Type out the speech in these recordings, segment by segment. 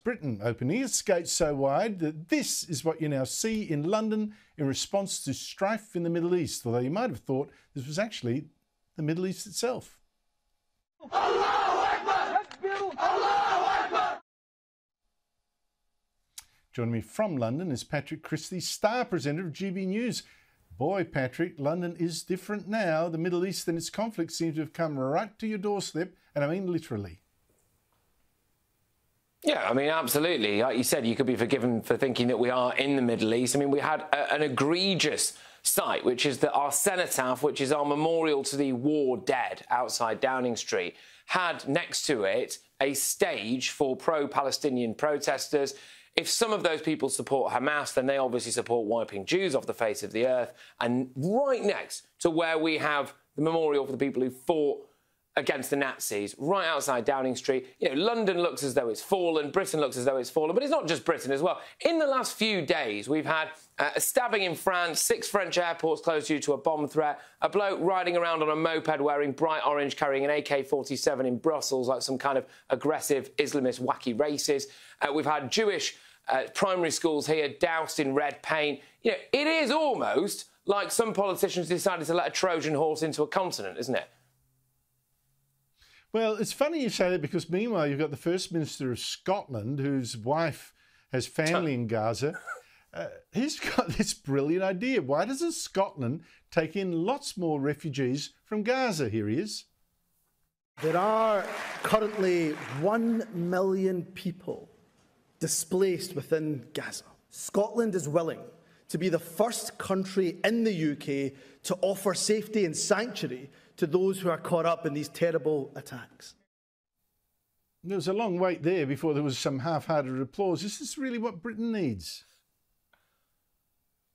Britain opening its gates so wide that this is what you now see in London in response to strife in the Middle East, although you might have thought this was actually the Middle East itself. Joining me from London is Patrick Christys, star presenter of GB News. Boy, Patrick, London is different now. The Middle East and its conflicts seem to have come right to your doorstep, and I mean literally. Yeah, I mean, absolutely. Like you said, you could be forgiven for thinking that we are in the Middle East. I mean, we had an egregious sight, which is that our Cenotaph, which is our memorial to the war dead outside Downing Street, had next to it a stage for pro-Palestinian protesters. If some of those people support Hamas, then they obviously support wiping Jews off the face of the earth. And right next to where we have the memorial for the people who fought against the Nazis, right outside Downing Street. You know, London looks as though it's fallen, Britain looks as though it's fallen, but it's not just Britain as well. In the last few days, we've had a stabbing in France, 6 French airports closed due to a bomb threat, a bloke riding around on a moped wearing bright orange, carrying an AK-47 in Brussels like some kind of aggressive Islamist wacky racist. We've had Jewish primary schools here doused in red paint. You know, it is almost like some politicians decided to let a Trojan horse into a continent, isn't it? Well, it's funny you say that because meanwhile you've got the First Minister of Scotland, whose wife has family in Gaza. He's got this brilliant idea. Why doesn't Scotland take in lots more refugees from Gaza? Here he is. There are currently 1 million people displaced within Gaza. Scotland is willing to be the first country in the UK to offer safety and sanctuary to those who are caught up in these terrible attacks. There was a long wait there before there was some half-hearted applause. Is this really what Britain needs?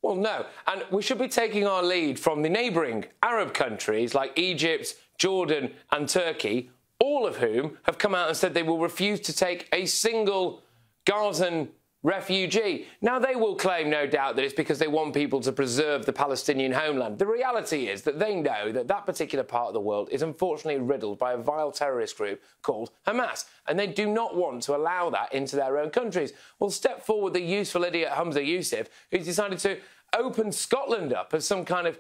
Well, no. And we should be taking our lead from the neighbouring Arab countries like Egypt, Jordan and Turkey, all of whom have come out and said they will refuse to take a single Gazan refugee. Now, they will claim, no doubt, that it's because they want people to preserve the Palestinian homeland. The reality is that they know that that particular part of the world is unfortunately riddled by a vile terrorist group called Hamas, and they do not want to allow that into their own countries. Well, step forward the useful idiot Hamza Yusuf, who's decided to open Scotland up as some kind of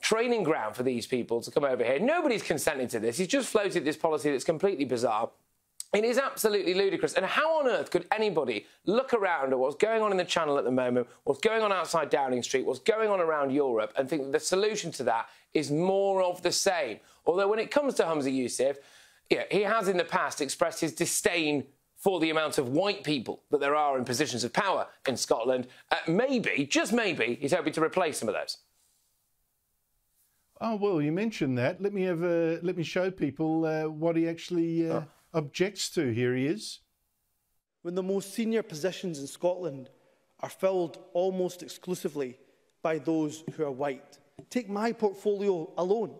training ground for these people to come over here. Nobody's consenting to this. He's just floated this policy that's completely bizarre. It is absolutely ludicrous. And how on earth could anybody look around at what's going on in the Channel at the moment, what's going on outside Downing Street, what's going on around Europe, and think that the solution to that is more of the same? Although when it comes to Hamza Yusuf, he has in the past expressed his disdain for the amount of white people that there are in positions of power in Scotland. Maybe, just maybe, he's hoping to replace some of those. Oh, well, you mentioned that. Let me show people what he actually objects to. Here he is. When the most senior positions in Scotland are filled almost exclusively by those who are white. Take my portfolio alone.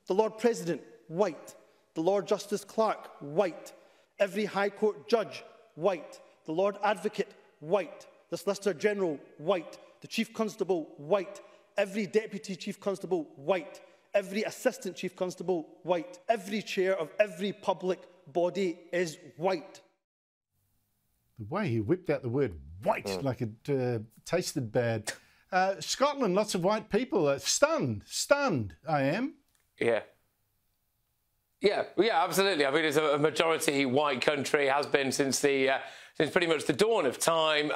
The Lord President, white. The Lord Justice Clerk, white. Every High Court judge, white. The Lord Advocate, white. The Solicitor General, white. The Chief Constable, white. Every Deputy Chief Constable, white. Every Assistant Chief Constable, white. Every chair of every public body is white. The way he whipped out the word white like it tasted bad. Scotland, lots of white people. Stunned, I am. Yeah, absolutely. I mean, it's a majority white country, has been since pretty much the dawn of time.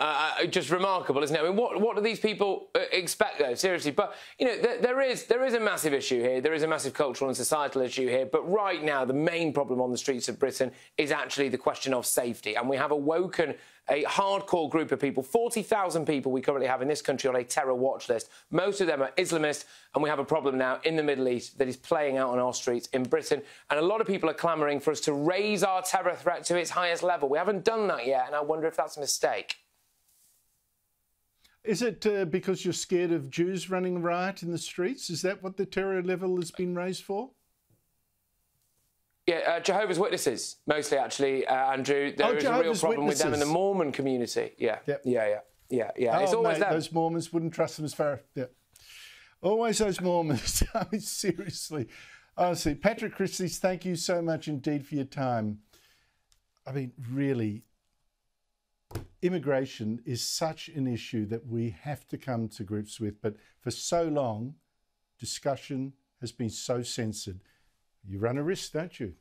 Just remarkable, isn't it? I mean, what do these people expect, though? Seriously. But, there is a massive issue here. There is a massive cultural and societal issue here. But right now, the main problem on the streets of Britain is actually the question of safety. And we have awoken a hardcore group of people, 40,000 people we currently have in this country on a terror watch list. Most of them are Islamist, and we have a problem now in the Middle East that is playing out on our streets in Britain. And a lot of people are clamouring for us to raise our terror threat to its highest level. We haven't done that yet, and I wonder if that's a mistake. Is it because you're scared of Jews running riot in the streets? Is that what the terror level has been raised for? Yeah, Jehovah's Witnesses, mostly, actually, Andrew. There is a real problem with them in the Mormon community. Yeah. It's always them. Those Mormons wouldn't trust them as far. Yeah. Always those Mormons. I mean, seriously. Honestly, Patrick Christys, thank you so much indeed for your time. I mean, really, immigration is such an issue that we have to come to grips with, but for so long, discussion has been so censored. You run a risk, don't you?